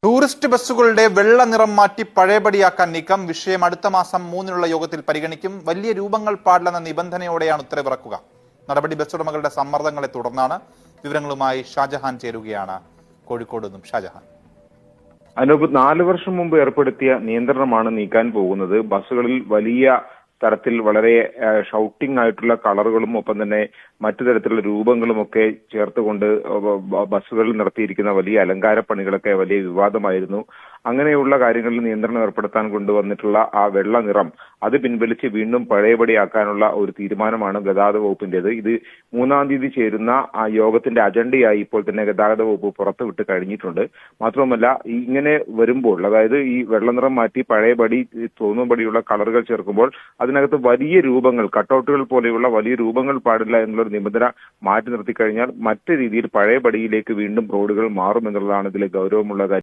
Tourist ബസ്സുകളുടെ വെള്ള നിറം മാറ്റി പഴയപടിയാക്കാൻ നീക്കം. വിഷയം അടുത്ത മാസം 3-നുള്ള യോഗത്തിൽ പരിഗണിക്കും. വലിയ രൂപങ്ങൾ പാടില്ലെന്ന നിബന്ധനയോടെയാണ് ഉത്തരവിറക്കുക. നടപടി ബസ് ഉടമകളുടെ സമ്മർദ്ദങ്ങളെ തുടർന്നാണ്. വിവരങ്ങളുമായി ഷാജഹാൻ ചേരുകയാണ് കോഴിക്കോട് നിന്നും. ഷാജഹാൻ. അനൂപ്, 4 വർഷം മുമ്പ് ഏർപ്പെടുത്തിയ നിയന്ത്രണമാണ് നീക്കാൻ പോകുന്നത്. ബസ്സുകളിൽ വലിയ തരത്തിൽ വളരെ ഷൗട്ടിംഗ് ആയിട്ടുള്ള കളറുകളും ഒപ്പം തന്നെ മറ്റു തരത്തിലുള്ള രൂപങ്ങളും ഒക്കെ ചേർത്തുകൊണ്ട് ബസ്സുകളിൽ നടത്തിയിരിക്കുന്ന വലിയ അലങ്കാര പണികളൊക്കെ വലിയ വിവാദമായിരുന്നു. അങ്ങനെയുള്ള കാര്യങ്ങളിൽ നിയന്ത്രണം ഏർപ്പെടുത്താൻ കൊണ്ടുവന്നിട്ടുള്ള ആ വെള്ള നിറം അത് പിൻവലിച്ച് വീണ്ടും പഴയപടിയാക്കാനുള്ള ഒരു തീരുമാനമാണ് ഗതാഗത വകുപ്പിന്റേത്. ഇത് 3-ാം തീയതി ചേരുന്ന ആ യോഗത്തിന്റെ അജണ്ടയായി ഇപ്പോൾ തന്നെ ഗതാഗത വകുപ്പ് പുറത്തുവിട്ട് കഴിഞ്ഞിട്ടുണ്ട്. മാത്രവുമല്ല, ഇങ്ങനെ വരുമ്പോൾ, അതായത് ഈ വെള്ള നിറം മാറ്റി പഴയപടി തോന്നുംപടിയുള്ള കളറുകൾ ചേർക്കുമ്പോൾ അതിനകത്ത് വലിയ രൂപങ്ങൾ, കട്ടൗട്ടുകൾ പോലെയുള്ള വലിയ രൂപങ്ങൾ പാടില്ല എന്നുള്ളൊരു നിബന്ധന മാറ്റി നിർത്തിക്കഴിഞ്ഞാൽ മറ്റു രീതിയിൽ പഴയപടിയിലേക്ക് വീണ്ടും റോഡുകൾ മാറുമെന്നുള്ളതാണ് ഇതിലെ ഗൗരവമുള്ള കാര്യം.